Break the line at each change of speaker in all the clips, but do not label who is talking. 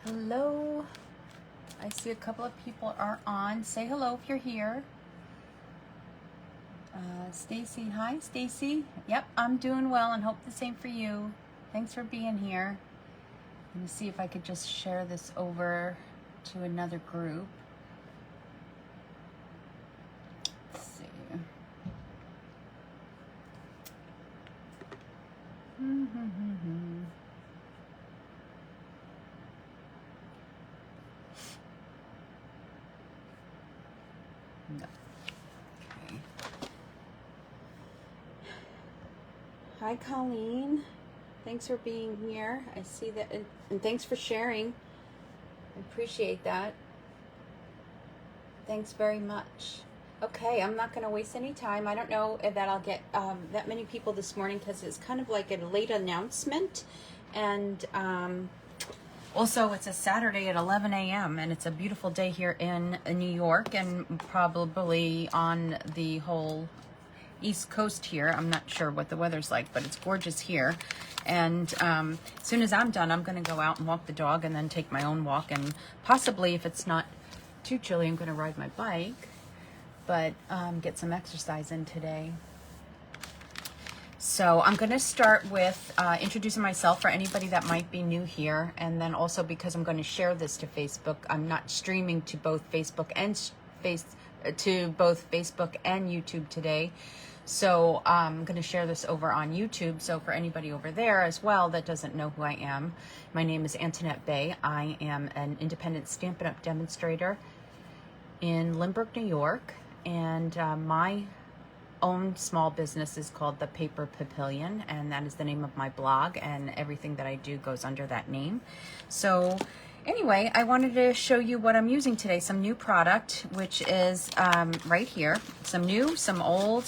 Hello. I see a couple of people are on. Say hello if you're here. Stacy, hi Stacy. Yep, I'm doing well and hope the same for you. Thanks for being here. Let me see if I could just share this over to another group. Let's see. No. Okay. Hi Colleen. Thanks for being here. I see that, and thanks for sharing. I appreciate that. Thanks very much. Okay, I'm not going to waste any time. I don't know if that I'll get that many people this morning because it's kind of like a late announcement. And also, it's a Saturday at 11 a.m. and it's a beautiful day here in New York and probably on the whole East Coast here. I'm not sure what the weather's like, but it's gorgeous here. And as soon as I'm done, I'm going to go out and walk the dog and then take my own walk. And possibly, if it's not too chilly, I'm going to ride my bike, but get some exercise in today. So I'm going to start with introducing myself for anybody that might be new here. And then also because I'm going to share this to Facebook, I'm not streaming to both Facebook and YouTube today. So I'm going to share this over on YouTube. So for anybody over there as well that doesn't know who I am, my name is Antoinette Bay. I am an independent Stampin' Up! Demonstrator in Limburg, New York. And my own small business is called The Paper Papillion, and that is the name of my blog, and everything that I do goes under that name. So anyway, I wanted to show you what I'm using today, some new product, which is right here, some new, some old,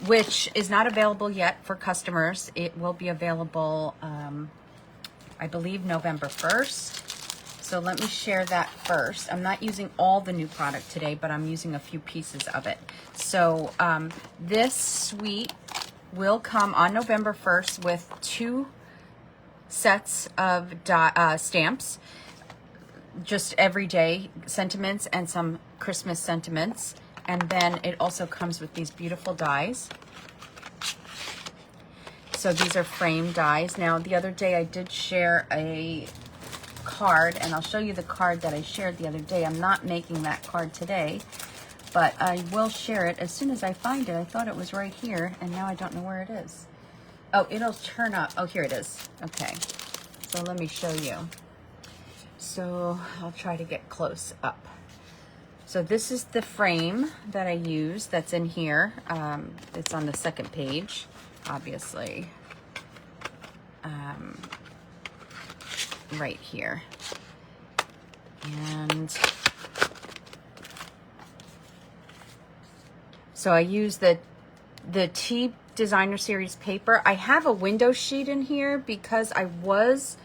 which is not available yet for customers. It will be available, I believe, November 1st. So let me share that first. I'm not using all the new product today, but I'm using a few pieces of it. So this suite will come on November 1st with 2 sets of stamps, just everyday sentiments and some Christmas sentiments. And then it also comes with these beautiful dies. So these are frame dies. Now, the other day I did share a card, and I'll show you the card that I shared the other day. I'm not making that card today, but I will share it as soon as I find it. I thought it was right here, and now I don't know where it is. Oh, it'll turn up. Oh, here it is. Okay, so let me show you. So I'll try to get close up. So this is the frame that I use that's in here. It's on the second page, obviously. Right here. And so I use the T Designer Series paper. I have a window sheet in here because I was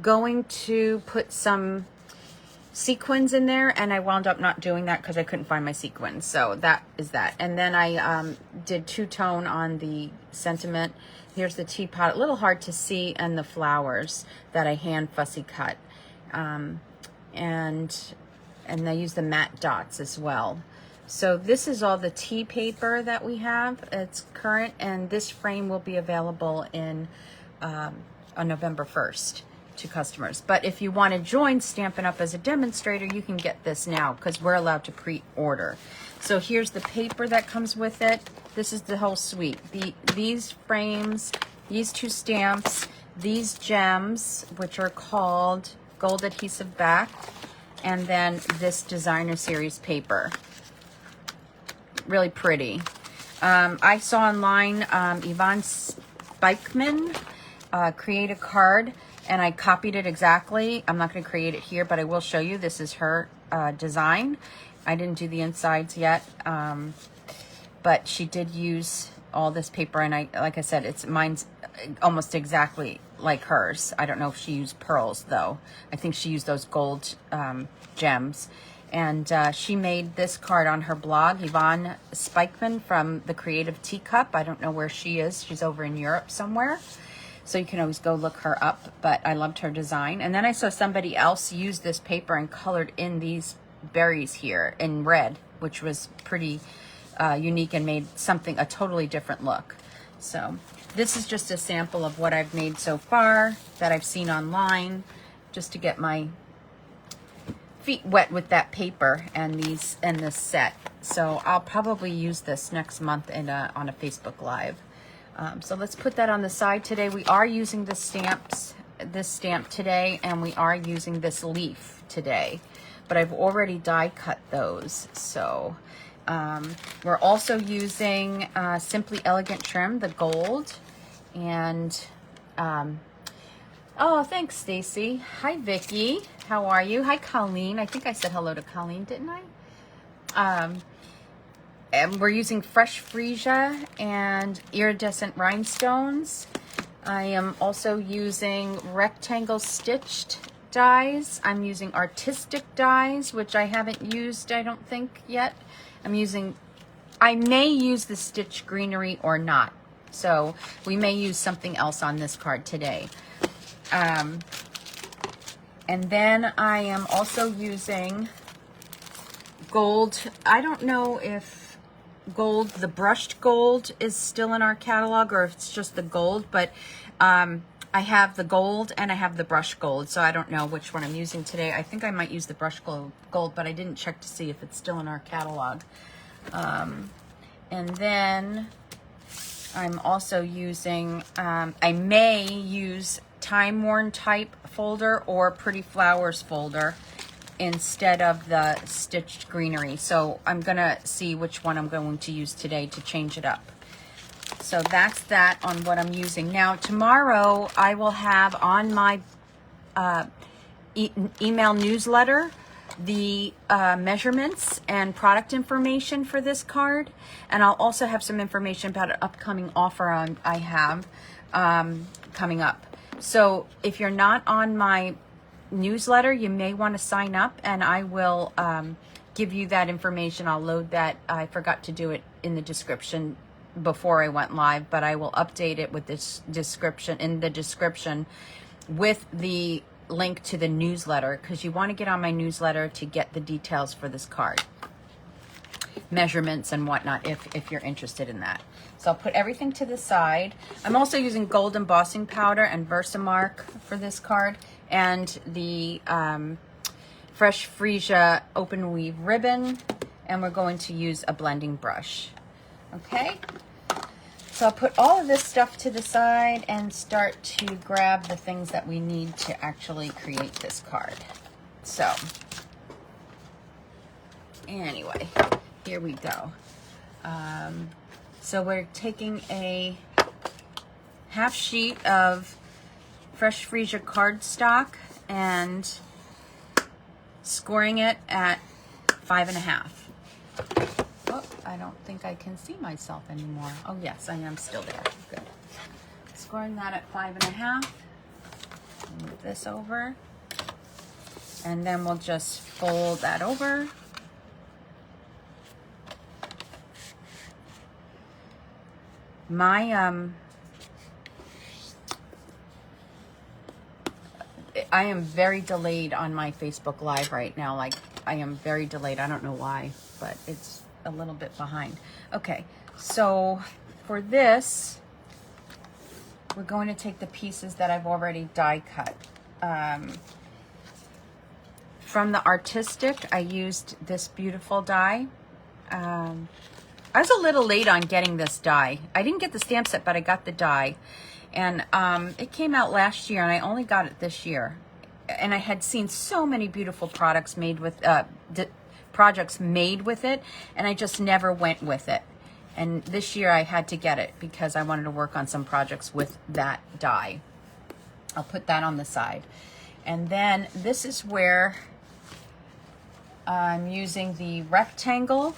going to put some sequins in there, and I wound up not doing that because I couldn't find my sequins. So that is that. And then I did two-tone on the sentiment. Here's the teapot, a little hard to see, and the flowers that I hand fussy cut. And I use the matte dots as well. So this is all the tea paper that we have. It's current, and this frame will be available in on November 1st to customers. But if you want to join Stampin' Up! As a demonstrator, you can get this now because we're allowed to pre-order. So here's the paper that comes with it. This is the whole suite. These frames, these 2 stamps, these gems, which are called Gold Adhesive Back, and then this Designer Series paper. Really pretty. I saw online Yvonne Spikeman create a card, and I copied it exactly. I'm not going to create it here, but I will show you. This is her design. I didn't do the insides yet, but she did use all this paper, and like I said, mine's almost exactly like hers. I don't know if she used pearls, though. I think she used those gold gems. And she made this card on her blog, Yvonne Spikeman from the Creative Teacup. I don't know where she is. She's over in Europe somewhere. So you can always go look her up, but I loved her design. And then I saw somebody else use this paper and colored in these berries here in red, which was pretty unique and made something, a totally different look. So this is just a sample of what I've made so far that I've seen online, just to get my feet wet with that paper and these and this set. So I'll probably use this next month on a Facebook Live. So let's put that on the side today. We are using this stamp today, and we are using this leaf today, but I've already die cut those. So we're also using Simply Elegant Trim, the gold, and oh, thanks, Stacy. Hi, Vicky. How are you? Hi, Colleen. I think I said hello to Colleen, didn't I? And we're using Fresh Freesia and Iridescent Rhinestones. I am also using rectangle stitched dies. I'm using artistic dies, which I haven't used, I don't think, yet. I may use the stitch greenery or not. So we may use something else on this card today. And then I am also using gold. I don't know if gold, the brushed gold, is still in our catalog or if it's just the gold, but I have the gold and I have the brush gold, so I don't know which one I'm using today. I think I might use the brush gold, but I didn't check to see if it's still in our catalog. And then I'm also using, I may use Time Worn Type folder or Pretty Flowers folder instead of the stitched greenery. So I'm gonna see which one I'm going to use today to change it up. So that's that on what I'm using. Now tomorrow I will have on my email newsletter the measurements and product information for this card, and I'll also have some information about an upcoming offer I have coming up. So if you're not on my newsletter, you may want to sign up, and I will give you that information. I'll load that. I forgot to do it in the description before I went live, but I will update it with this description with the link to the newsletter, because you want to get on my newsletter to get the details for this card, measurements and whatnot, if you're interested in that. So I'll put everything to the side. I'm also using gold embossing powder and Versamark for this card, and the Fresh Freesia open weave ribbon, and we're going to use a blending brush. Okay, so I'll put all of this stuff to the side and start to grab the things that we need to actually create this card. So anyway, here we go. So we're taking a half sheet of Fresh Freesia cardstock and scoring it at 5.5. Oh, I don't think I can see myself anymore. Oh yes, I am still there. Good. Scoring that at 5.5. Move this over, and then we'll just fold that over. I am very delayed on my Facebook Live right now. Like, I am very delayed. I don't know why, but it's a little bit behind. Okay, so for this, we're going to take the pieces that I've already die cut. From the Artistic, I used this beautiful die. I was a little late on getting this die. I didn't get the stamp set, but I got the die. And it came out last year, and I only got it this year. And I had seen so many beautiful products made with projects made with it, and I just never went with it. And this year I had to get it because I wanted to work on some projects with that die. I'll put that on the side. And then this is where I'm using the rectangle.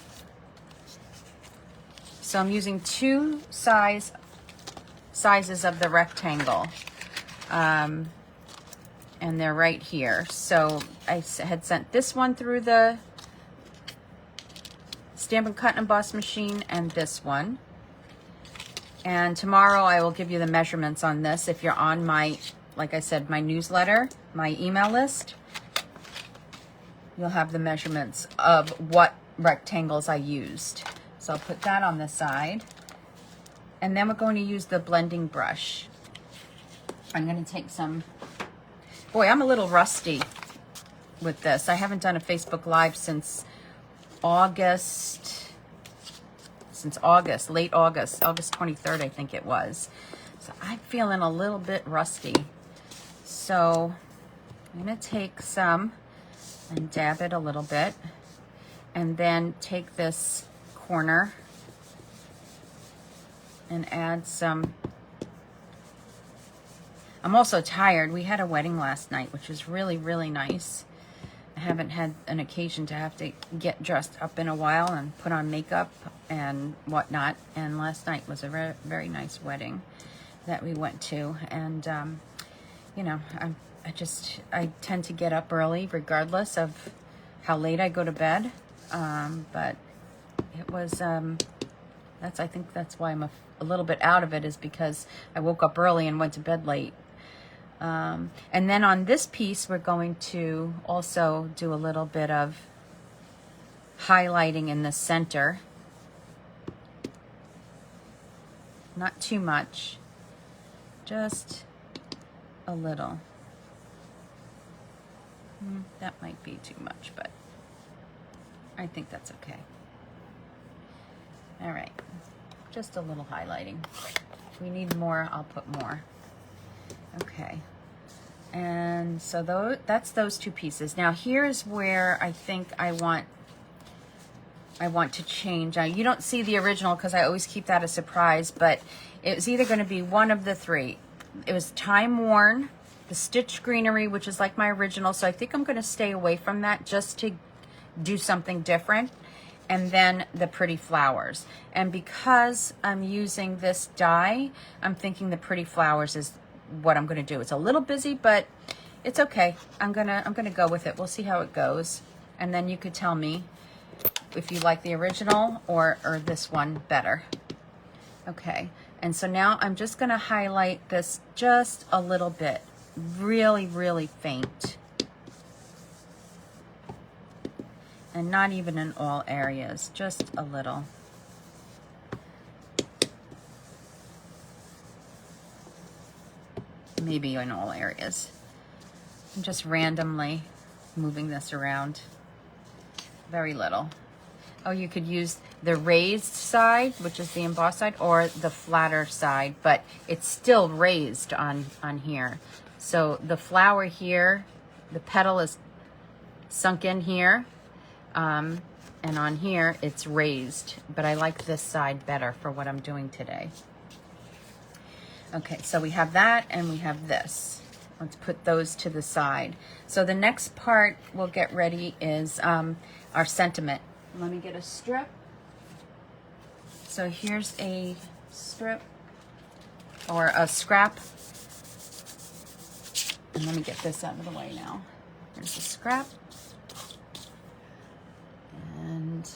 So I'm using two sizes of the rectangle, and they're right here. So I had sent this one through the Stampin' Cut and Emboss machine, and this one. And tomorrow I will give you the measurements on this. If you're on my, like I said, my newsletter, my email list, you'll have the measurements of what rectangles I used. So I'll put that on the side. And then we're going to use the blending brush. I'm going to take some, boy, I'm a little rusty with this. I haven't done a Facebook Live since August, late August, August 23rd, I think it was. So I'm feeling a little bit rusty. So I'm going to take some and dab it a little bit, and then take this corner and add some. I'm also tired. We had a wedding last night, which was really, really nice. I haven't had an occasion to have to get dressed up in a while and put on makeup and whatnot. And last night was a very, very nice wedding that we went to. And, you know, I tend to get up early regardless of how late I go to bed. But it was, I think that's why I'm a little bit out of it, is because I woke up early and went to bed late. And then on this piece, we're going to also do a little bit of highlighting in the center. Not too much, just a little. That might be too much, but I think that's okay. All right, just a little highlighting. If we need more, I'll put more. Okay, and so that's those two pieces. Now here's where I think I want to change. You don't see the original because I always keep that a surprise, but it was either going to be one of the three. It was Time Worn, the Stitch Greenery, which is like my original, so I think I'm going to stay away from that just to do something different, and then the Pretty Flowers. And because I'm using this die, I'm thinking the Pretty Flowers is what I'm going to do. It's a little busy, but it's okay. I'm gonna go with it. We'll see how it goes, and then you could tell me if you like the original or this one better. Okay, and so now I'm just going to highlight this just a little bit, really, really faint, and not even in all areas, just a little. Maybe in all areas. I'm just randomly moving this around. Very little. Oh, you could use the raised side, which is the embossed side, or the flatter side, but it's still raised on here. So the flower here, the petal is sunk in here, and on here it's raised, but I like this side better for what I'm doing today. Okay, so we have that and we have this. Let's put those to the side. So the next part we'll get ready is our sentiment. Let me get a strip. So here's a strip or a scrap. And let me get this out of the way now. Here's a scrap. And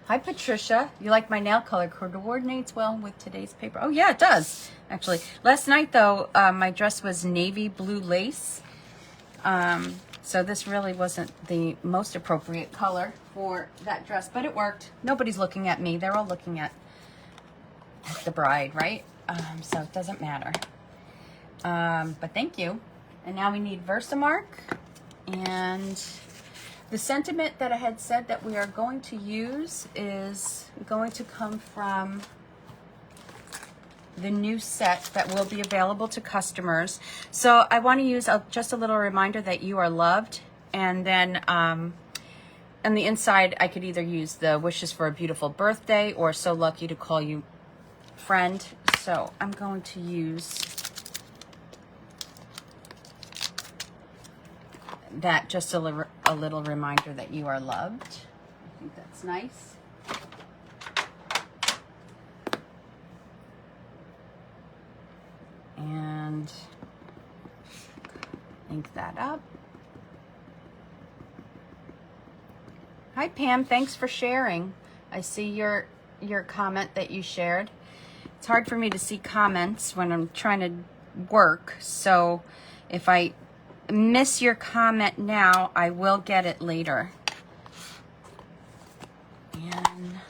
hi, Patricia. You like my nail color? Coordinates well with today's paper. Oh, yeah, it does, actually. Last night, though, my dress was navy blue lace. So this really wasn't the most appropriate color for that dress, but it worked. Nobody's looking at me. They're all looking at the bride, right? So it doesn't matter. But thank you. And now we need Versamark. And the sentiment that I had said that we are going to use is going to come from the new set that will be available to customers. So I want to use just a little reminder that you are loved. And then on the inside, I could either use the wishes for a beautiful birthday or so lucky to call you friend. So I'm going to use that, just a little reminder that you are loved. I think that's nice. And ink that up. Hi Pam, thanks for sharing. I see your comment that you shared. It's hard for me to see comments when I'm trying to work, so if I miss your comment now, I will get it later. And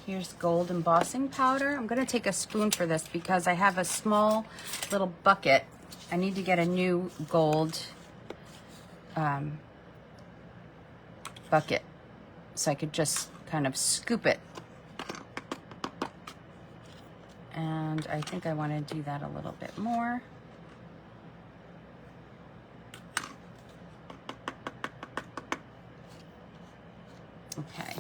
here's gold embossing powder. I'm going to take a spoon for this because I have a small little bucket. I need to get a new gold bucket so I could just kind of scoop it. And I think I want to do that a little bit more. Okay.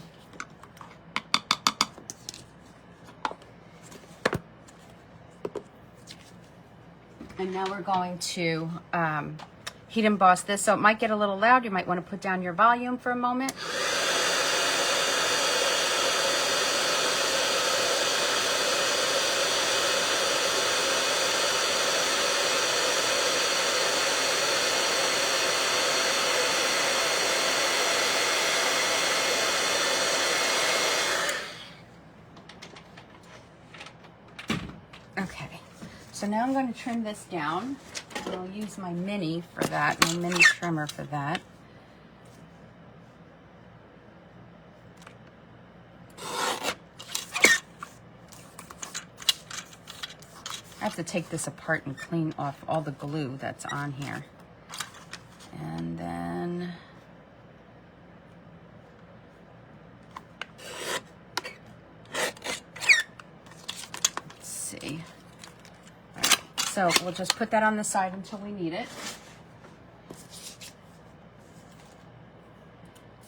And now we're going to heat emboss this. So it might get a little loud. You might want to put down your volume for a moment. Okay, so now I'm going to trim this down. I'll use my mini for that, my mini trimmer for that. I have to take this apart and clean off all the glue that's on here. And then let's see. All right, so we'll just put that on the side until we need it.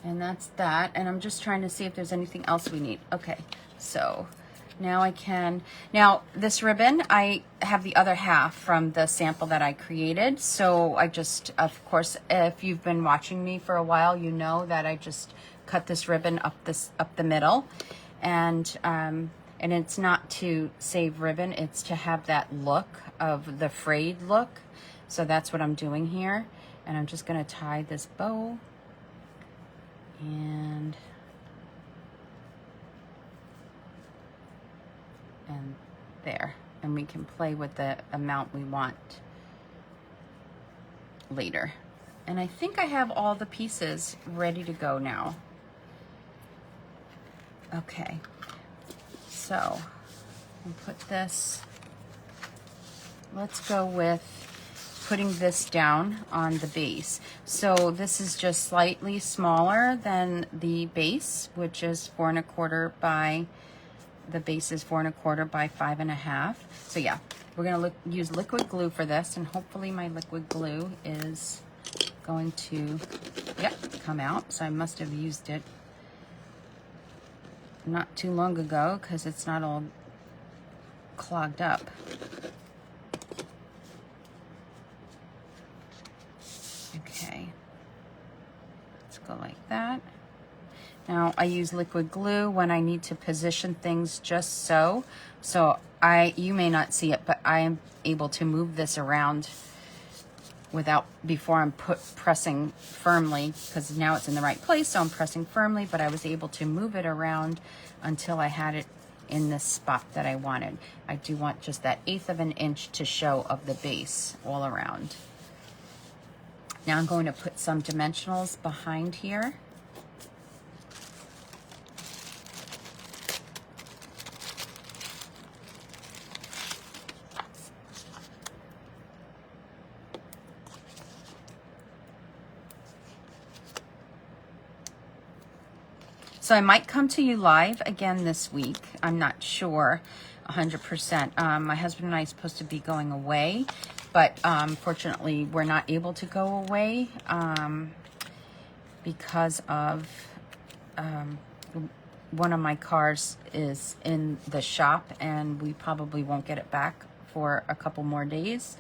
And that's that. And I'm just trying to see if there's anything else we need. Okay, so now I can, now this ribbon, I have the other half from the sample that I created. So I just, of course, if you've been watching me for a while, you know that I just cut this ribbon up the middle. And it's not to save ribbon, it's to have that look of the frayed look. So that's what I'm doing here. And I'm just gonna tie this bow. And there, and we can play with the amount we want later. And I think I have all the pieces ready to go now. Okay, so we'll put this, let's go with putting this down on the base. So this is just slightly smaller than the base, which is 4 1/4 by, the base is 4 1/4 by 5 1/2. So yeah, we're gonna use liquid glue for this, and hopefully my liquid glue is going to, yep, come out. So I must have used it not too long ago because it's not all clogged up. Okay, let's go like that. Now I use liquid glue when I need to position things just so. So you may not see it, but I am able to move this around before I'm pressing firmly, because now it's in the right place, so I'm pressing firmly, but I was able to move it around until I had it in the spot that I wanted. I do want just that 1/8 of an inch to show of the base all around. Now I'm going to put some dimensionals behind here. So I might come to you live again this week. I'm not sure 100%. My husband and I are supposed to be going away, but fortunately we're not able to go away because of one of my cars is in the shop, and we probably won't get it back for a couple more days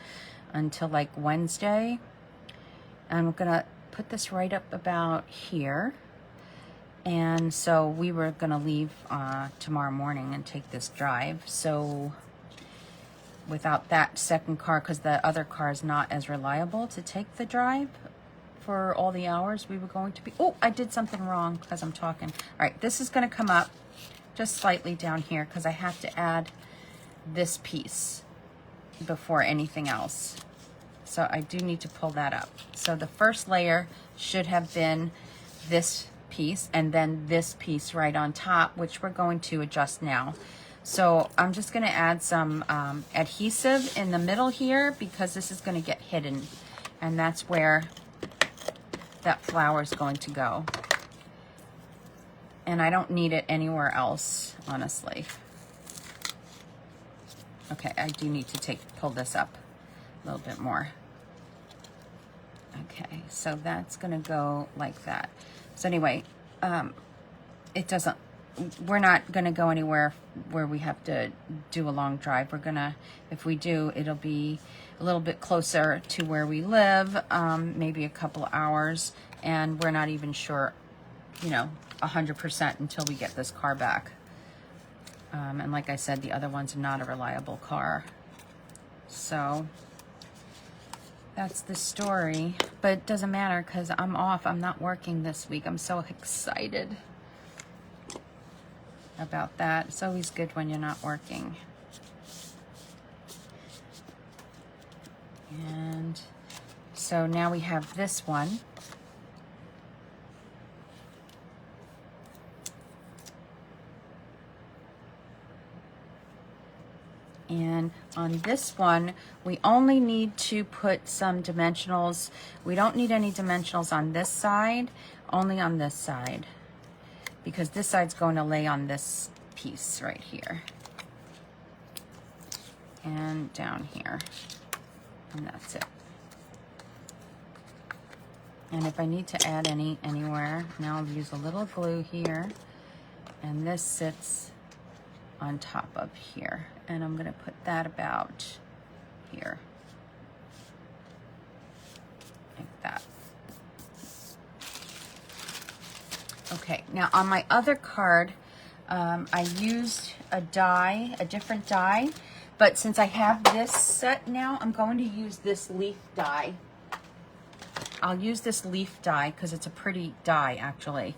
until like Wednesday. I'm gonna put this right up about here. And so we were gonna leave tomorrow morning and take this drive. So without that second car, because the other car is not as reliable to take the drive for all the hours we were going to be. Oh, I did something wrong because I'm talking. All right, this is gonna come up just slightly down here because I have to add this piece before anything else. So I do need to pull that up. So the first layer should have been this piece and then this piece right on top, which we're going to adjust now. So I'm just going to add some adhesive in the middle here because this is going to get hidden, and that's where that flower is going to go. And I don't need it anywhere else, honestly. Okay, I do need to pull this up a little bit more. Okay, so that's gonna go like that. So anyway, we're not gonna go anywhere where we have to do a long drive. We're gonna, if we do, it'll be a little bit closer to where we live, maybe a couple hours, and we're not even sure, 100% until we get this car back. And like I said, the other one's not a reliable car. So that's the story, but it doesn't matter because I'm off. I'm not working this week. I'm so excited about that. It's always good when you're not working. And so now we have this one. And on this one, we only need to put some dimensionals. We don't need any dimensionals on this side, only on this side, because this side's going to lay on this piece right here. And down here. And that's it. And if I need to add anywhere, now I'll use a little glue here. And this sits on top of here. And I'm gonna put that about here. Like that. Okay, now on my other card, I used a different die, but since I have this set now, I'm going to use this leaf die. I'll use this leaf die because it's a pretty die actually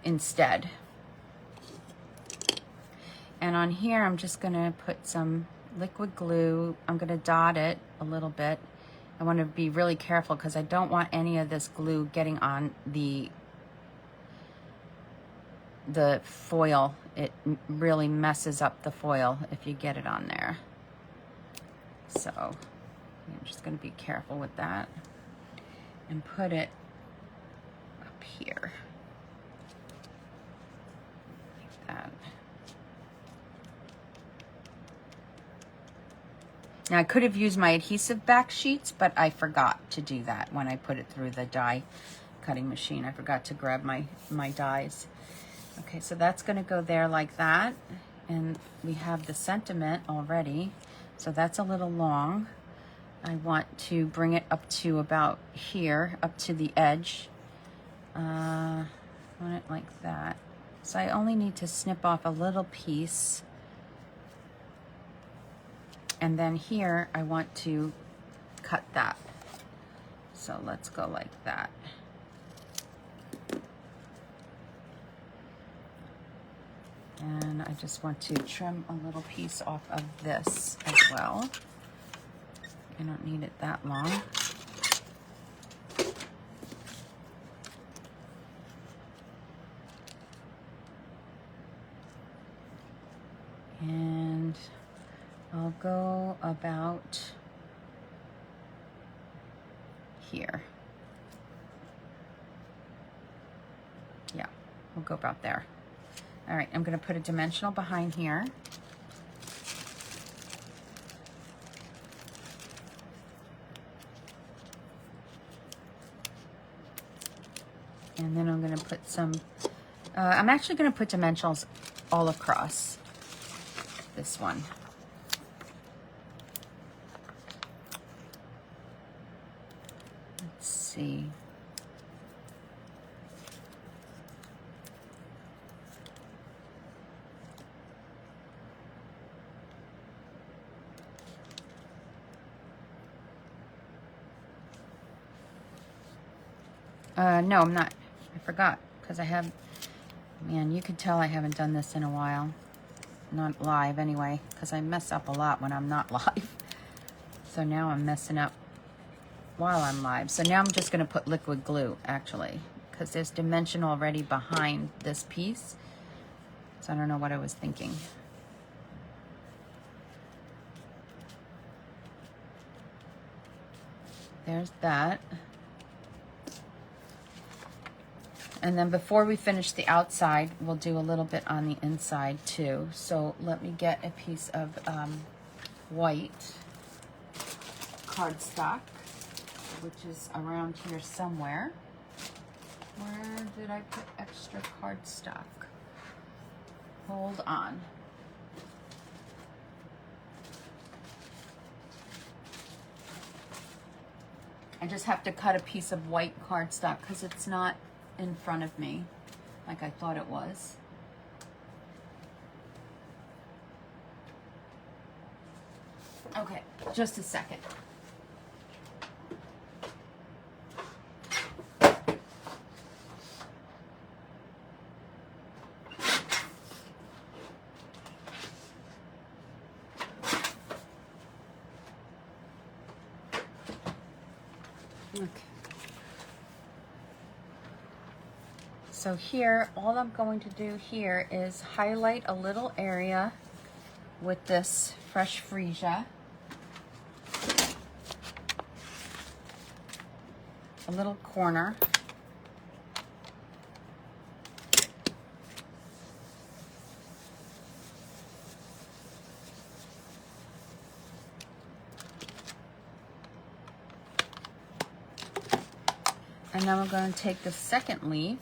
instead. And on here, I'm just gonna put some liquid glue. I'm gonna dot it a little bit. I wanna be really careful because I don't want any of this glue getting on the foil. It really messes up the foil if you get it on there. So I'm just gonna be careful with that and put it up here. Like that. Now I could have used my adhesive back sheets, but I forgot to do that when I put it through the die cutting machine. I forgot to grab my dies. Okay, so that's gonna go there like that. And we have the sentiment already. So that's a little long. I want to bring it up to about here, up to the edge. I want it like that. So I only need to snip off a little piece. And then here, I want to cut that. So let's go like that. And I just want to trim a little piece off of this as well. I don't need it that long. And I'll go about here. Yeah, we'll go about there. All right, I'm gonna put a dimensional behind here. And then I'm gonna put some, I'm actually gonna put dimensionals all across this one. Let's see. No, I'm not. I forgot because I have, man, you could tell I haven't done this in a while. not live anyway, because I mess up a lot when I'm not live. So now I'm messing up while I'm live. So now I'm just going to put liquid glue, actually, because there's dimension already behind this piece. So I don't know what I was thinking. There's that. And then before we finish the outside, we'll do a little bit on the inside too. So let me get a piece of white cardstock, which is around here somewhere. Where did I put extra cardstock? Hold on. I just have to cut a piece of white cardstock because it's not in front of me like I thought it was. Okay, just a second. Okay. So here, all I'm going to do here is highlight a little area with this fresh freesia. A little corner. And then we're going to take the second leaf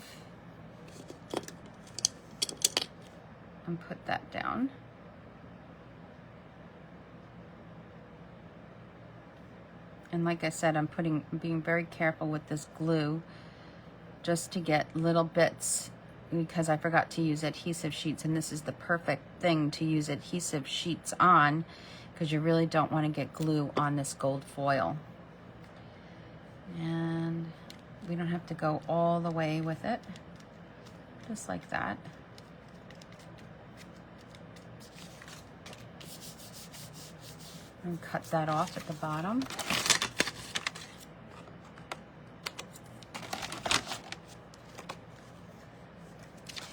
and put that down. And like I said, I'm being very careful with this glue just to get little bits, because I forgot to use adhesive sheets, and this is the perfect thing to use adhesive sheets on, because you really don't want to get glue on this gold foil. And we don't have to go all the way with it, just like that. And cut that off at the bottom.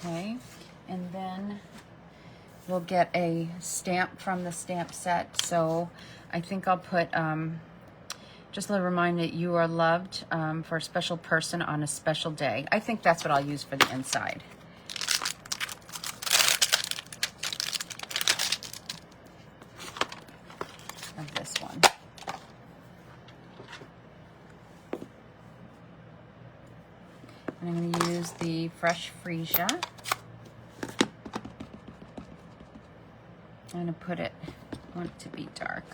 Okay, and then we'll get a stamp from the stamp set. So I think I'll put just a little reminder that you are loved for a special person on a special day. I think that's what I'll use for the inside. Of this one. And I'm going to use the fresh freesia. I'm going to put it, I want it to be dark.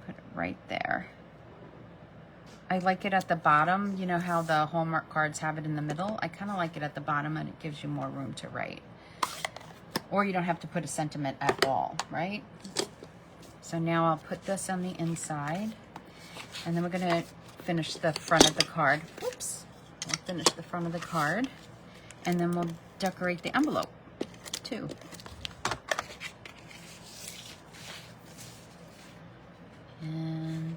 Put it right there. I like it at the bottom. You know how the Hallmark cards have it in the middle? I kind of like it at the bottom, and it gives you more room to write. Or you don't have to put a sentiment at all, right? So now I'll put this on the inside, and then we're going to finish the front of the card. Oops. We'll finish the front of the card, and then we'll decorate the envelope too. And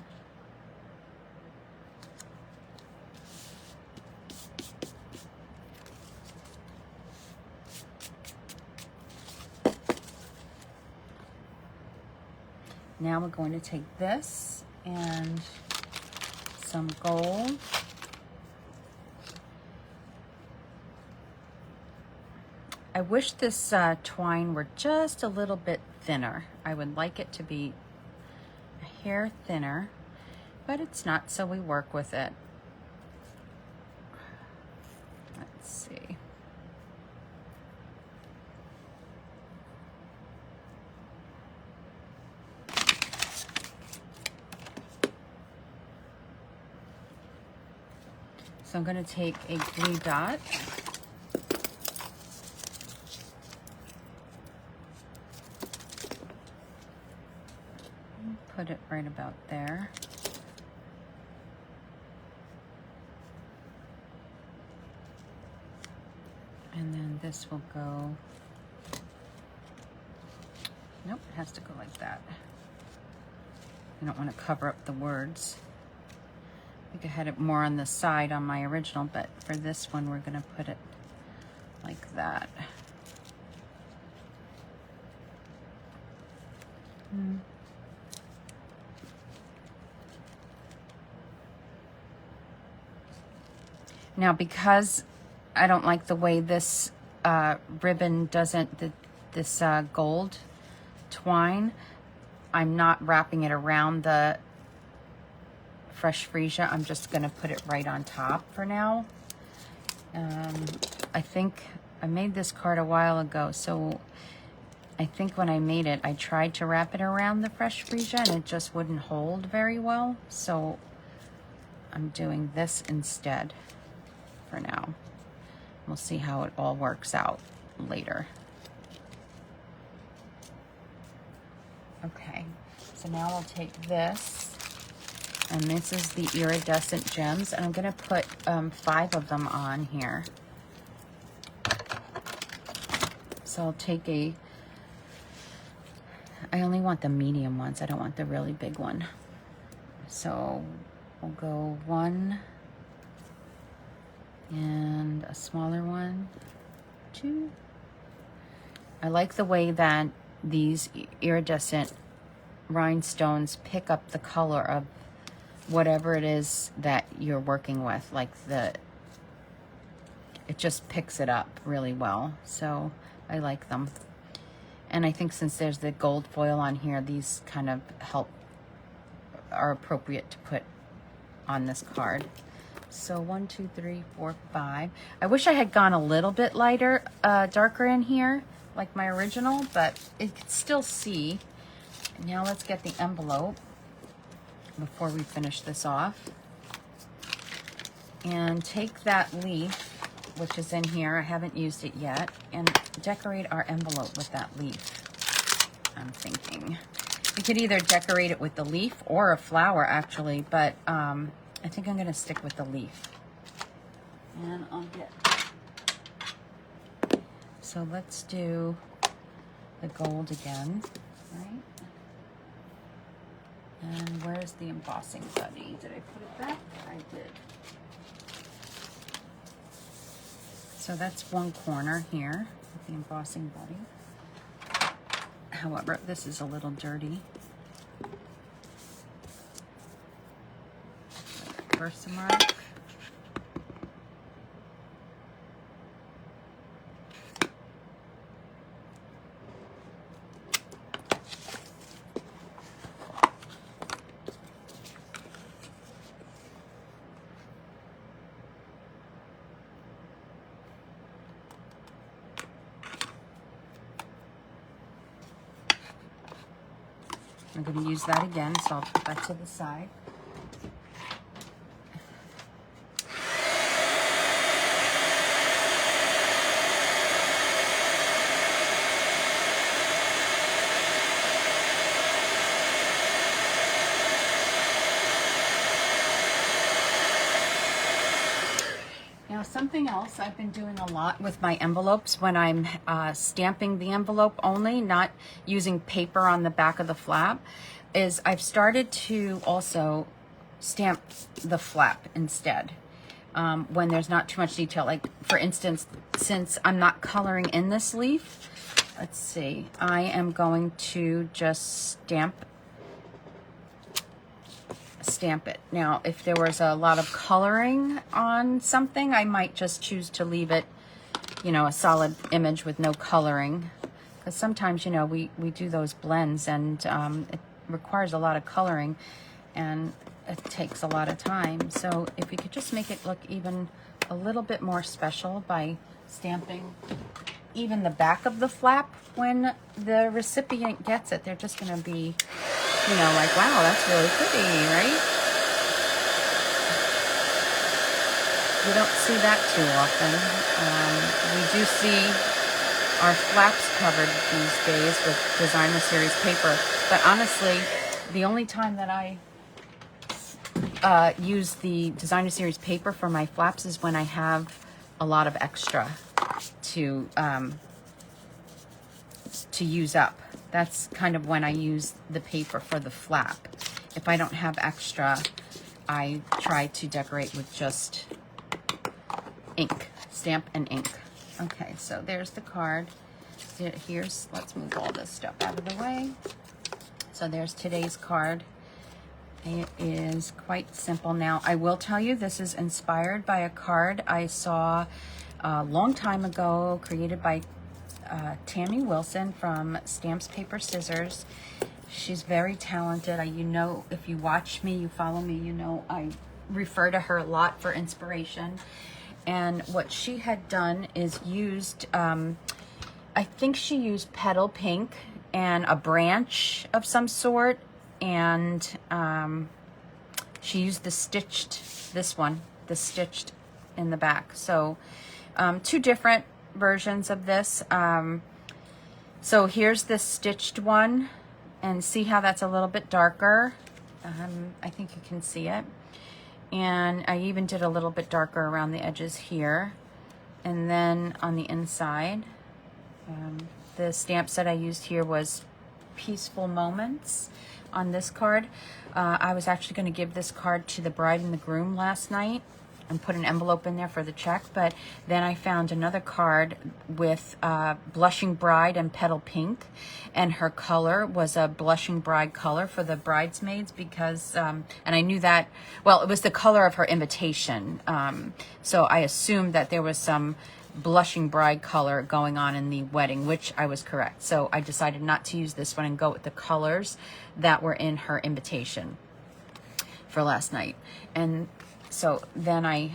now we're going to take this and some gold. I wish this twine were just a little bit thinner. I would like it to be a hair thinner, but it's not, so we work with it. Let's see. So I'm going to take a glue dot. Put it right about there. And then this will go Nope, it has to go like that. I don't want to cover up the words. I think I had it more on the side on my original, but for this one, we're going to put it like that. Now, because I don't like the way this ribbon doesn't, this gold twine, I'm not wrapping it around the Fresh Freesia. I'm just going to put it right on top for now. I think I made this card a while ago, so I think when I made it, I tried to wrap it around the Fresh Freesia and it just wouldn't hold very well. So I'm doing this instead for now. We'll see how it all works out later. Okay, so now I'll take this, and this is the iridescent gems, and I'm going to put 5 of them on here. So I'll take I only want the medium ones. I don't want the really big one. So we'll go 1 and a smaller one, 2. I like the way that these iridescent rhinestones pick up the color of whatever it is that you're working with. Like it just picks it up really well. So I like them. And I think since there's the gold foil on here, these kind of are appropriate to put on this card. So 1, 2, 3, 4, 5. I wish I had gone a little bit lighter, darker in here, like my original, but it could still see. Now let's get the envelope before we finish this off. And take that leaf, which is in here, I haven't used it yet, and decorate our envelope with that leaf, I'm thinking. You could either decorate it with the leaf or a flower, actually, but I think I'm going to stick with the leaf. And I'll get... So let's do the gold again, right? And where's the embossing buddy? Did I put it back? I did. So that's one corner here with the embossing buddy. However, this is a little dirty. Versamark. I'm going to use that again, so I'll put that to the side. Now, something else I've been doing a lot with my envelopes when I'm stamping the envelope only, not using paper on the back of the flap, is I've started to also stamp the flap instead when there's not too much detail. Like, for instance, since I'm not coloring in this leaf, let's see, I am going to just stamp it. Now, if there was a lot of coloring on something, I might just choose to leave it, you know, a solid image with no coloring. Because sometimes, you know, we do those blends and it requires a lot of coloring and it takes a lot of time. So if you could just make it look even a little bit more special by stamping even the back of the flap when the recipient gets it, they're just going to be, you know, like, wow, that's really pretty, right? We don't see that too often. We do see our flaps covered these days with Designer Series paper, but honestly, the only time that I use the Designer Series paper for my flaps is when I have a lot of extra to use up. That's kind of when I use the paper for the flap. If I don't have extra, I try to decorate with just ink, stamp and ink. Okay, so there's the card. Let's move all this stuff out of the way. So there's today's card. It is quite simple. Now, I will tell you, this is inspired by a card I saw a long time ago, created by Tammy Wilson from Stamps, Paper, Scissors. She's very talented. You know, if you watch me, you follow me, you know I refer to her a lot for inspiration. And what she had done is used, I think she used petal pink and a branch of some sort, and she used the stitched in the back. So two different versions of this. So here's the stitched one, and see how that's a little bit darker. I think you can see it. And I even did a little bit darker around the edges here. And then on the inside, the stamp set I used here was Peaceful Moments on this card. I was actually going to give this card to the bride and the groom last night and put an envelope in there for the check, but then I found another card with Blushing Bride and Petal Pink, and her color was a Blushing Bride color for the bridesmaids because, and I knew that, well, it was the color of her invitation, so I assumed that there was some Blushing Bride color going on in the wedding, which I was correct. So I decided not to use this one and go with the colors that were in her invitation for last night. And so then I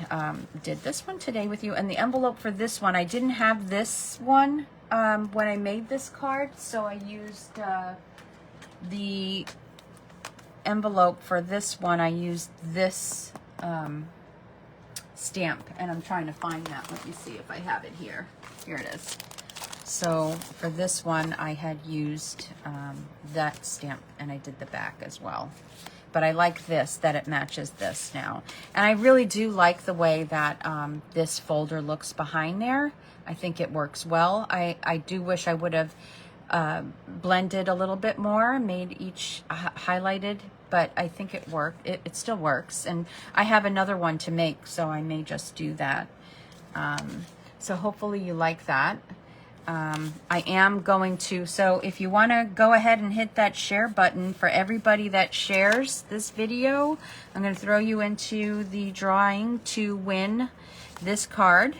did this one today with you. And the envelope for this one, I didn't have this one when I made this card, so I used the envelope for this one. I used this stamp, and I'm trying to find that. Let me see if I have it here. Here it is. So for this one, I had used that stamp, and I did the back as well. But I like this, that it matches this now. And I really do like the way that this folder looks behind there. I think it works well. I do wish I would have blended a little bit more, made each highlighted, but I think it worked. It still works. And I have another one to make, so I may just do that. So hopefully you like that. I am going to, so if you want to go ahead and hit that share button, for everybody that shares this video, I'm going to throw you into the drawing to win this card.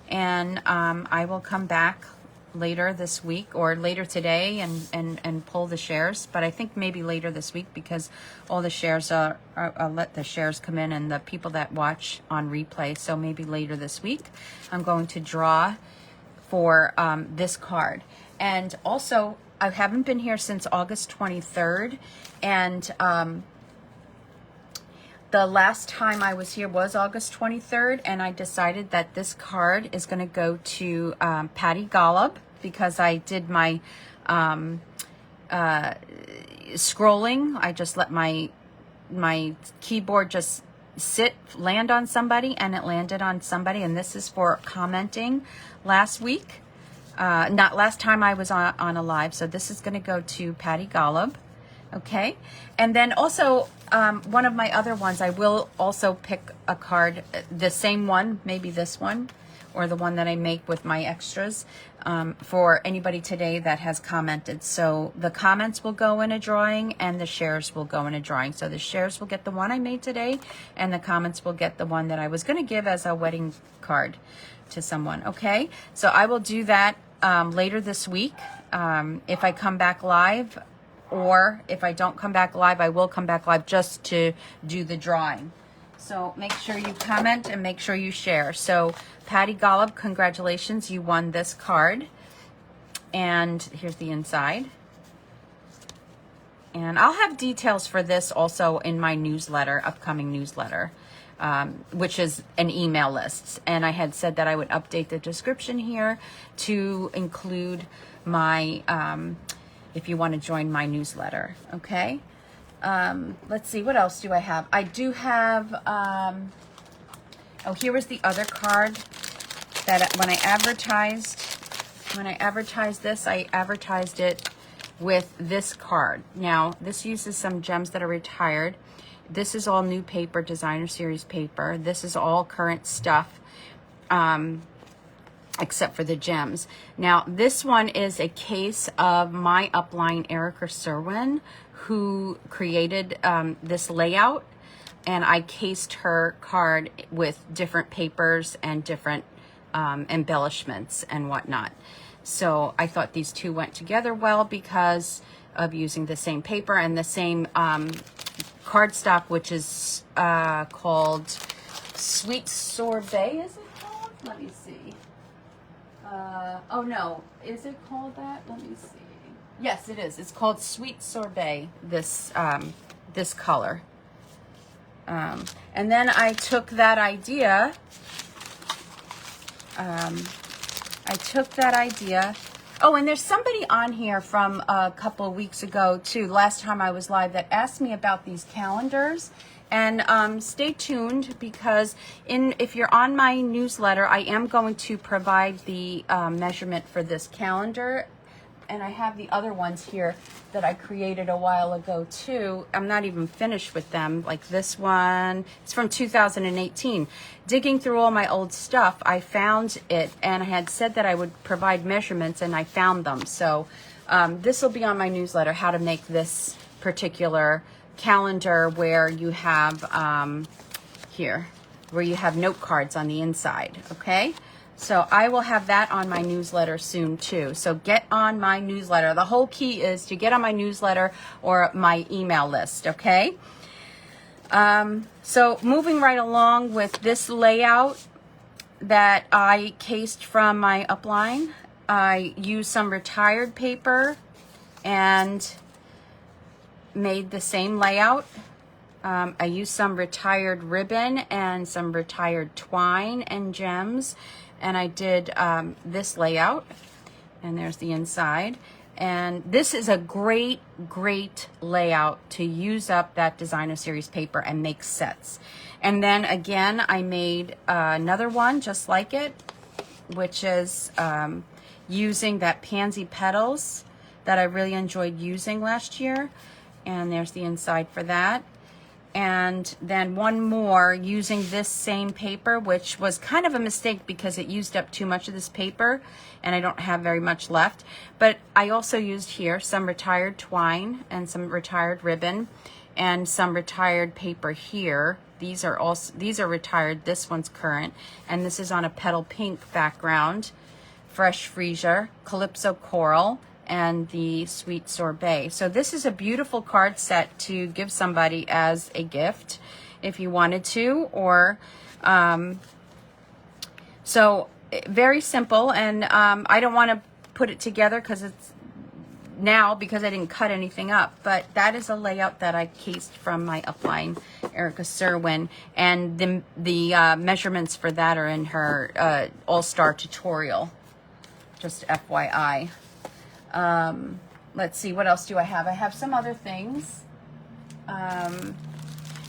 And I will come back later this week or later today and pull the shares, but I think maybe later this week because all the shares I'll let the shares come in and the people that watch on replay. So maybe later this week I'm going to draw for this card. And also, I haven't been here since August 23rd, and the last time I was here was August 23rd, and I decided that this card is going to go to Patty Golub because I did my scrolling. I just let my keyboard just land on somebody, and it landed on somebody, and this is for commenting last week, not last time I was on a live. So this is going to go to Patty Golub. Okay, and then also one of my other ones, I will also pick a card, the same one, maybe this one or the one that I make with my extras, for anybody today that has commented. So the comments will go in a drawing and the shares will go in a drawing. So the shares will get the one I made today, and the comments will get the one that I was going to give as a wedding card to someone. Okay, so I will do that later this week if I come back live, or if I don't come back live, I will come back live just to do the drawing. So make sure you comment and make sure you share. So Patty Golub, congratulations, you won this card. And here's the inside. And I'll have details for this also in my newsletter, upcoming newsletter, which is an email list. And I had said that I would update the description here to include my, if you want to join my newsletter, okay? Let's see, what else do I have? I do have, oh, here was the other card that when I advertised this, I advertised it with this card. Now, this uses some gems that are retired. This is all new paper, designer series paper. This is all current stuff, except for the gems. Now, this one is a case of my upline, Erica Serwin, who created this layout, and I cased her card with different papers and different embellishments and whatnot. So I thought these two went together well because of using the same paper and the same cardstock, which is called Sweet Sorbet, is it called? Let me see. Oh no, is it called that? Let me see. Yes, it is. It's called Sweet Sorbet, this this color. And then I took that idea, oh, and there's somebody on here from a couple of weeks ago too, last time I was live, that asked me about these calendars. And stay tuned, because if you're on my newsletter, I am going to provide the measurement for this calendar. And I have the other ones here that I created a while ago too. I'm not even finished with them. Like this one, it's from 2018. Digging through all my old stuff, I found it, and I had said that I would provide measurements, and I found them. So this will be on my newsletter, how to make this particular calendar where you have where you have note cards on the inside. Okay. So I will have that on my newsletter soon too. So get on my newsletter. The whole key is to get on my newsletter or my email list, okay? So moving right along with this layout that I cased from my upline, I used some retired paper and made the same layout. I used some retired ribbon and some retired twine and gems. And I did this layout, and there's the inside. And this is a great, great layout to use up that designer series paper and make sets. And then again, I made another one just like it, which is using that pansy petals that I really enjoyed using last year. And there's the inside for that. And then one more using this same paper, which was kind of a mistake because it used up too much of this paper and I don't have very much left. But I also used here some retired twine and some retired ribbon and some retired paper here. These are retired. This one's current, and this is on a petal pink background. Fresh Freesia, Calypso Coral, and the Sweet Sorbet. So this is a beautiful card set to give somebody as a gift if you wanted to, or so very simple. And I don't want to put it together because I didn't cut anything up, but that is a layout that I cased from my upline, Erica Serwin, and the measurements for that are in her all-star tutorial, just FYI. Let's see, what else do I have? I have some other things.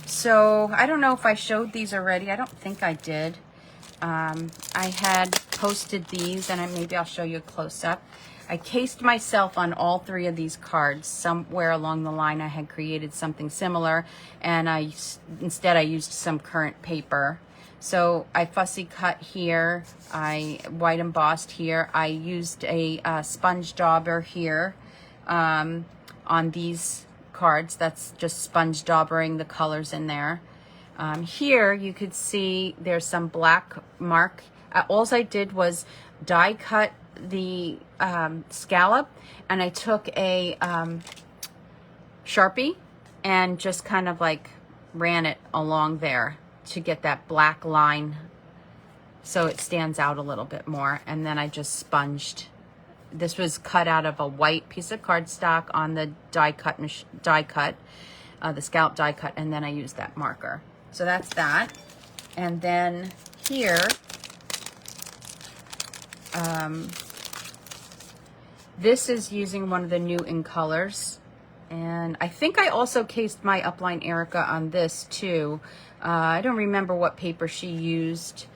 So I don't know if I showed these already. I don't think I did. I had posted these, and maybe I'll show you a close-up. I cased myself on all three of these cards. Somewhere along the line I had created something similar, and instead I used some current paper. So I fussy cut here, I white embossed here, I used a sponge dauber here on these cards. That's just sponge daubering the colors in there. Here you could see there's some black mark. All I did was die cut the scallop, and I took a Sharpie and just kind of like ran it along there to get that black line so it stands out a little bit more. And then I just sponged. This was cut out of a white piece of cardstock on the the scallop die cut, and then I used that marker. So that's that. And then here, this is using one of the new In Colors. And I think I also cased my upline Erica on this too. I don't remember what paper she used,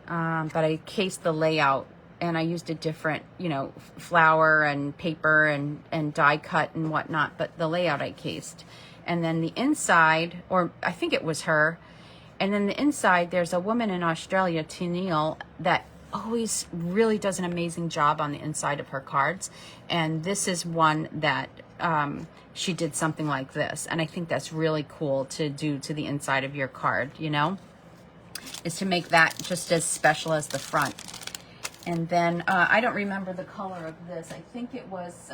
but I cased the layout and I used a different, you know, flower and paper and die cut and whatnot, but the layout I cased. And then the inside, or I think it was her, and then the inside, there's a woman in Australia, Tennille, that always really does an amazing job on the inside of her cards. And this is one that she did something like this. And I think that's really cool to do to the inside of your card, you know, is to make that just as special as the front. And then I don't remember the color of this. I think it was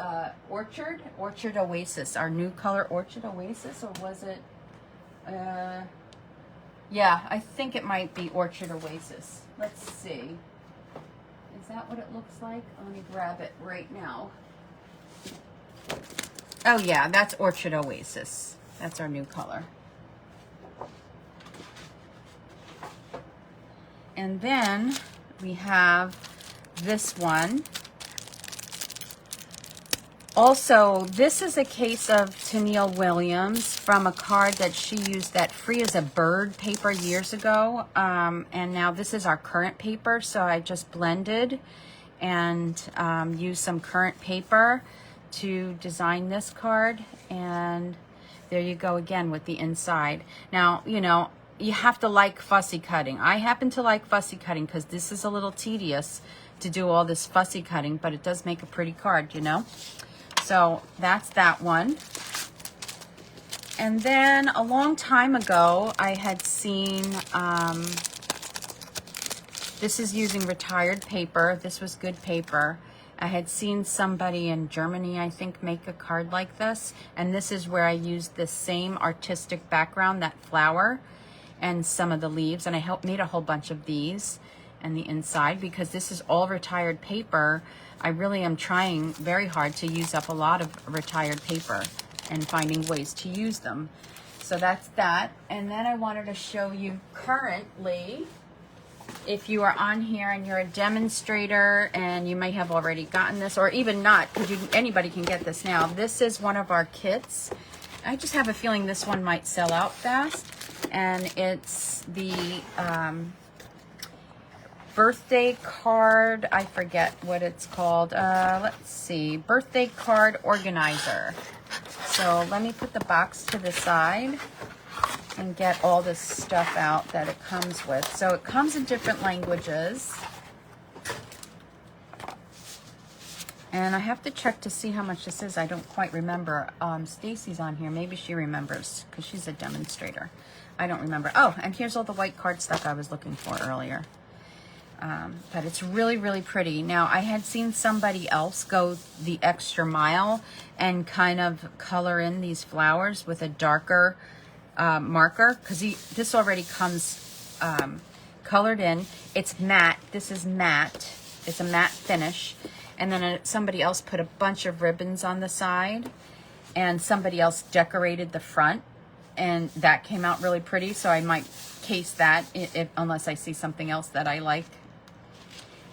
Orchard Oasis, our new color, Orchard Oasis, or was it? Yeah, I think it might be Orchard Oasis. Let's see. Is that what it looks like? Let me grab it right now. Oh yeah, that's Orchard Oasis. That's our new color. And then we have this one. Also, this is a case of Tennille Williams from a card that she used that free as a bird paper years ago. And now this is our current paper. So I just blended and used some current paper to design this card. And there you go again with the inside. Now, you know, you have to like fussy cutting. I happen to like fussy cutting because this is a little tedious to do all this fussy cutting, but it does make a pretty card, you know. So that's that one. And then a long time ago, I had seen, this is using retired paper. This was good paper. I had seen somebody in Germany, I think, make a card like this. And this is where I used the same artistic background, that flower and some of the leaves. And I made a whole bunch of these and the inside, because this is all retired paper. I really am trying very hard to use up a lot of retired paper and finding ways to use them. So that's that. And then I wanted to show you currently, if you are on here and you're a demonstrator, and you may have already gotten this, or even not, because anybody can get this now. This is one of our kits. I just have a feeling this one might sell out fast. And it's the birthday card, I forget what it's called. Let's see, birthday card organizer. So let me put the box to the side and get all this stuff out that it comes with. So it comes in different languages. And I have to check to see how much this is. I don't quite remember. Stacy's on here. Maybe she remembers because she's a demonstrator. I don't remember. Oh, and here's all the white card stuff I was looking for earlier. But it's really, really pretty. Now, I had seen somebody else go the extra mile and kind of color in these flowers with a darker marker, because this already comes colored in. It's matte. This is matte. It's a matte finish. And then somebody else put a bunch of ribbons on the side, and somebody else decorated the front, and that came out really pretty. So I might case that unless I see something else that I like.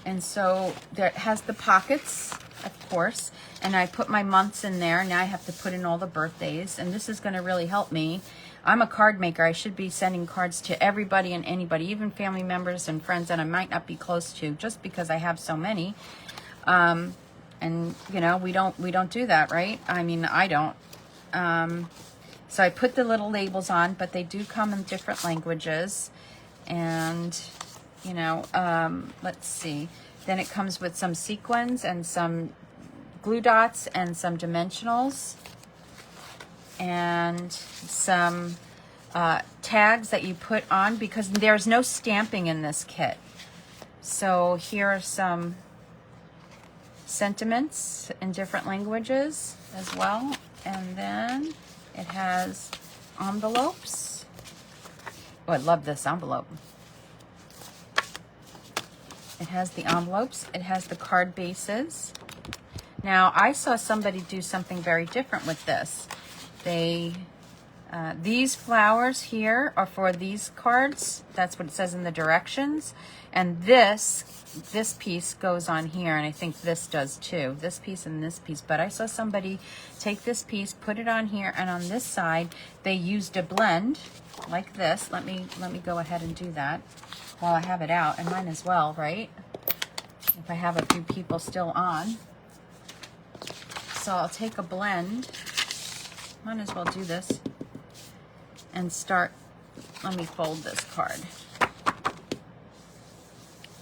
And so there it has the pockets, of course, and I put my months in there. Now I have to put in all the birthdays, and this is going to really help me. I'm a card maker. I should be sending cards to everybody and anybody, even family members and friends that I might not be close to, just because I have so many. And you know, we don't do that, right? I mean, I don't. So I put the little labels on, but they do come in different languages. And you know, let's see. Then it comes with some sequins and some glue dots and some dimensionals and some tags that you put on, because there's no stamping in this kit. So here are some sentiments in different languages as well. And then it has envelopes. Oh, I love this envelope. It has the envelopes. It has the card bases. Now, I saw somebody do something very different with this. These flowers here are for these cards. That's what it says in the directions. And this piece goes on here, and I think this does too. This piece and this piece. But I saw somebody take this piece, put it on here, and on this side, they used a blend like this. Let me go ahead and do that while I have it out, and mine as well, right? if I have a few people still on. So I'll take a blend. Might as well do this and start. Let me fold this card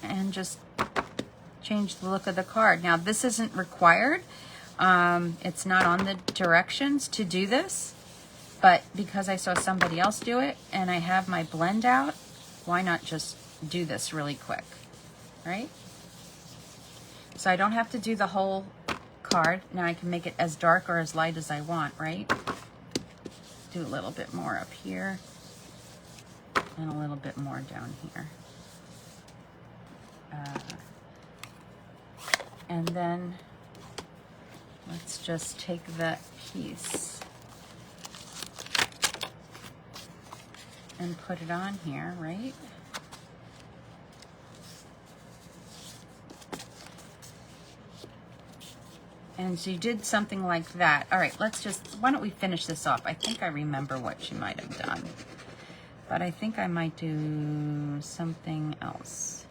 and just change the look of the card. Now this isn't required. It's not on the directions to do this, but because I saw somebody else do it and I have my blend out, why not just do this really quick, right? So I don't have to do the whole card. Now I can make it as dark or as light as I want, right? Do a little bit more up here and a little bit more down here. And then let's just take that piece and put it on here, right? And she did something like that. All right, let's just, why don't we finish this off? I think I remember what she might have done, but I think I might do something else.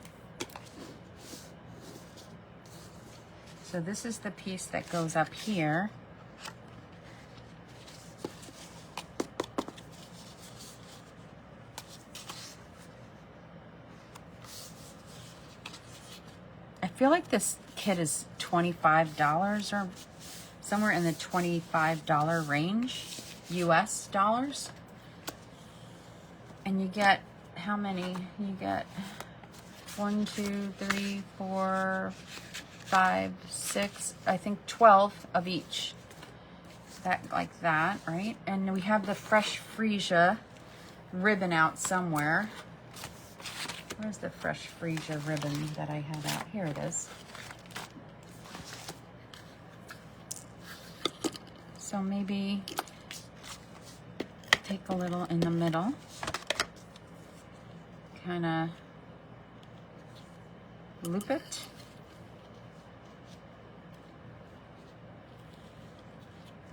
So this is the piece that goes up here. I feel like this kit is $25 or somewhere in the $25 range, US dollars. And you get how many? You get 1, 2, 3, 4, 5, 6, I think 12 of each. That, like that, right? And we have the Fresh Freesia ribbon out somewhere. Where's the Fresh Freesia ribbon that I had out? Here it is. So maybe take a little in the middle. Kind of loop it.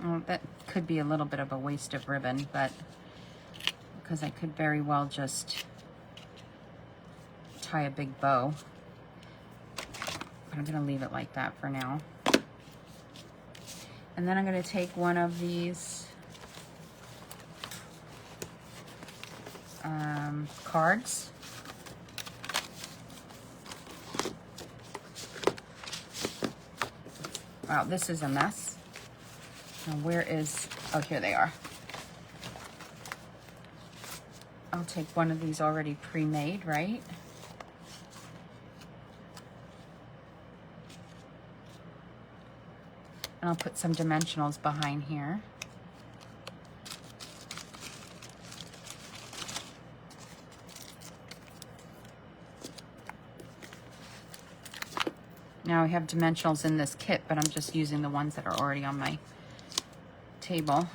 Oh, that could be a little bit of a waste of ribbon, but because I could very well just tie a big bow. But I'm going to leave it like that for now. And then I'm going to take one of these cards. Wow, this is a mess. Now where is, oh, here they are. I'll take one of these already pre-made, right? And I'll put some dimensionals behind here. Now I have dimensionals in this kit, but I'm just using the ones that are already on my table.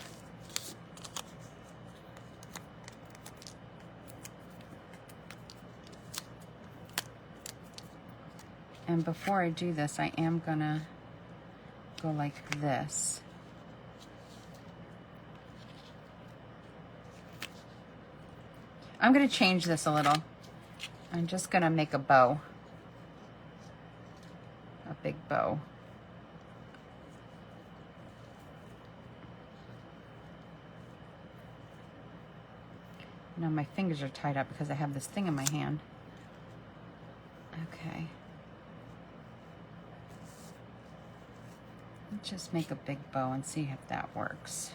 And before I do this, I am gonna go like this. I'm gonna change this a little. I'm just gonna make a bow. A big bow. Now my fingers are tied up because I have this thing in my hand. Okay. Let's just make a big bow and see if that works.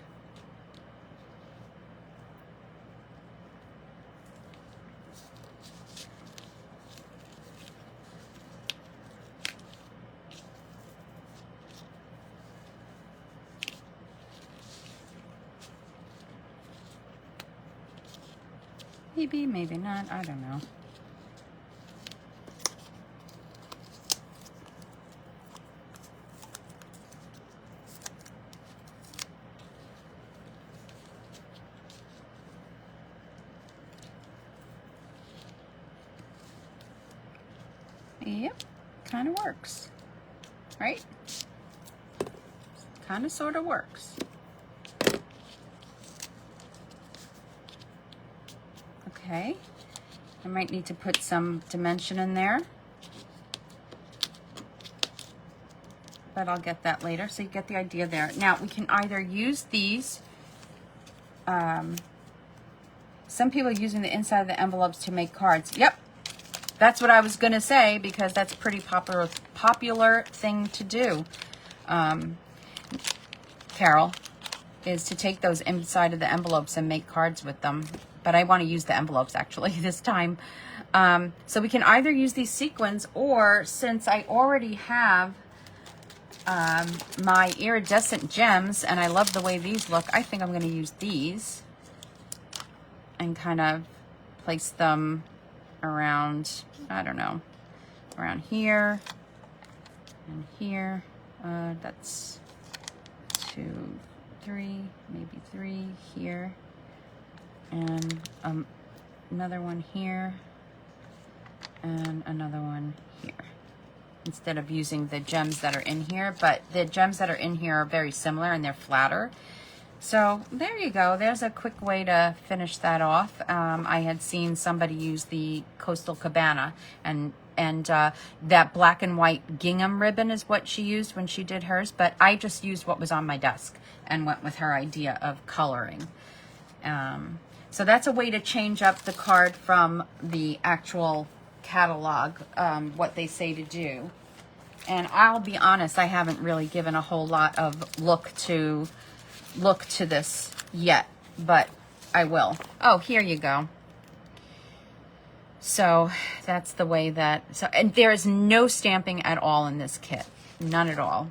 Maybe, maybe not, I don't know. Yep, kind of works, right? Kind of sort of works. Okay, I might need to put some dimension in there. but I'll get that later. So you get the idea there. Now, we can either use these. Some people are using the inside of the envelopes to make cards. Yep, that's what I was going to say, because that's a pretty popular thing to do, Carol, is to take those inside of the envelopes and make cards with them. But I want to use the envelopes, actually, this time. So we can either use these sequins, or since I already have my iridescent gems, and I love the way these look, I think I'm going to use these and kind of place them around, I don't know, around here and here. That's 2, 3, maybe 3 here, and another one here, and another one here, instead of using the gems that are in here. But the gems that are in here are very similar, and they're flatter. So there you go. There's a quick way to finish that off. I had seen somebody use the Coastal Cabana, and that black and white gingham ribbon is what she used when she did hers, but I just used what was on my desk and went with her idea of coloring. So that's a way to change up the card from the actual catalog, what they say to do. And I'll be honest, I haven't really given a whole lot of look to this yet, but I will. Oh, here you go. So that's the way that, so, and there is no stamping at all in this kit. None at all.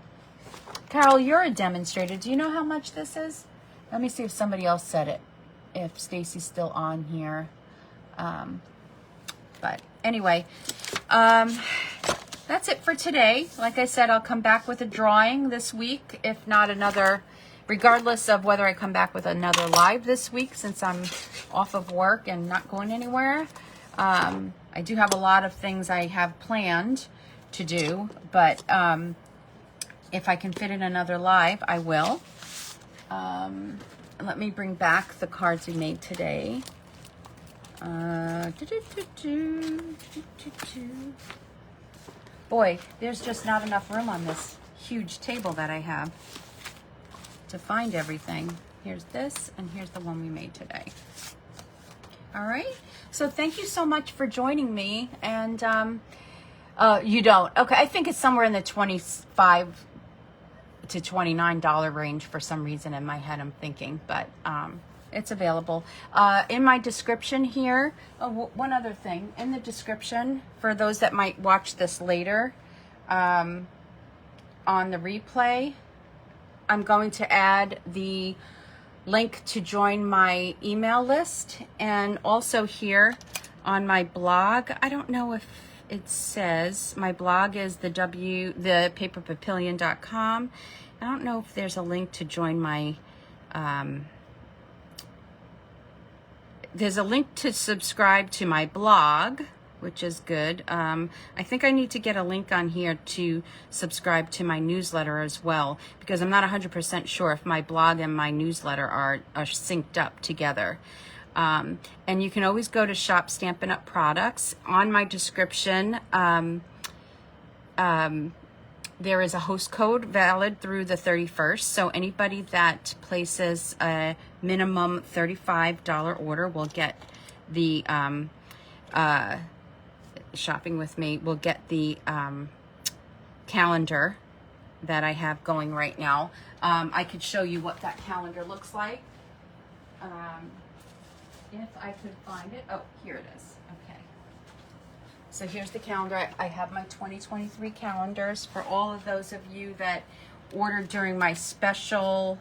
Carol, you're a demonstrator. Do you know how much this is? Let me see if somebody else said it, if Stacy's still on here. But anyway, that's it for today. Like I said, I'll come back with a drawing this week, if not another, regardless of whether I come back with another live this week, since I'm off of work and not going anywhere. I do have a lot of things I have planned to do, but if I can fit in another live, I will. Let me bring back the cards we made today. Boy, there's just not enough room on this huge table that I have to find everything. Here's this, and here's the one we made today. All right, so thank you so much for joining me. And you don't? Okay, I think it's somewhere in the $25 to $29 range for some reason in my head, I'm thinking, but it's available. In my description here, one other thing, in the description, for those that might watch this later, on the replay, I'm going to add the link to join my email list, and also here on my blog, I don't know if it says, my blog is the paperpapillion.com. I don't know if there's a link to join my, there's a link to subscribe to my blog, which is good. I think I need to get a link on here to subscribe to my newsletter as well, because I'm not 100% sure if my blog and my newsletter are synced up together. And you can always go to Shop Stampin' Up! Products. On my description, there is a host code valid through the 31st. So anybody that places a minimum $35 order will get the shopping with me, will get the calendar that I have going right now. I could show you what that calendar looks like. If I could find it. Oh, here it is. Okay. So here's the calendar. I have my 2023 calendars for all of those of you that ordered during my special.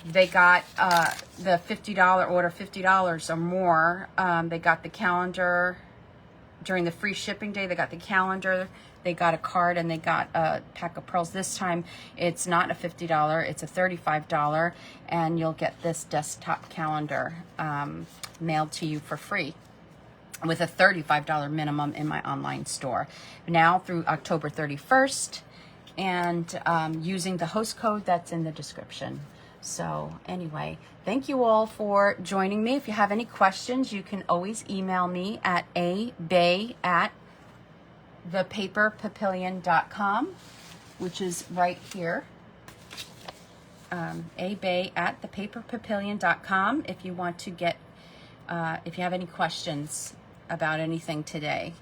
They got the $50 order, $50 or more. They got the calendar during the free shipping day. They got the calendar, they got a card, and they got a pack of pearls. This time it's not a $50, it's a $35, and you'll get this desktop calendar mailed to you for free with a $35 minimum in my online store now through October 31st, and using the host code that's in the description. So anyway, thank you all for joining me. If you have any questions, you can always email me at abay@thepaperpapillion.com. which is right here. abay at thepaperpavilion.com if you want to get, if you have any questions about anything today.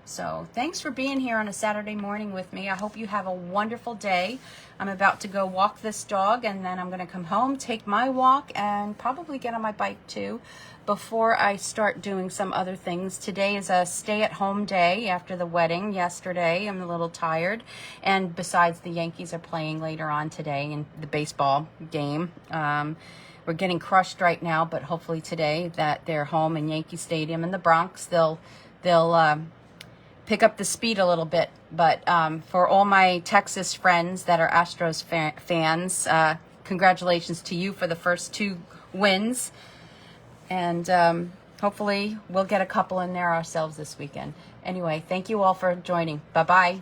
So thanks for being here on a Saturday morning with me. I hope you have a wonderful day. I'm about to go walk this dog, and then I'm going to come home, take my walk, and probably get on my bike too before I start doing some other things. Today is a stay-at-home day after the wedding yesterday. I'm a little tired. And besides, the Yankees are playing later on today in the baseball game. We're getting crushed right now, but hopefully today that they're home in Yankee Stadium in the Bronx, they'll pick up the speed a little bit. But for all my Texas friends that are Astros fans, congratulations to you for the first 2 wins. And hopefully we'll get a couple in there ourselves this weekend. Anyway, thank you all for joining. Bye-bye.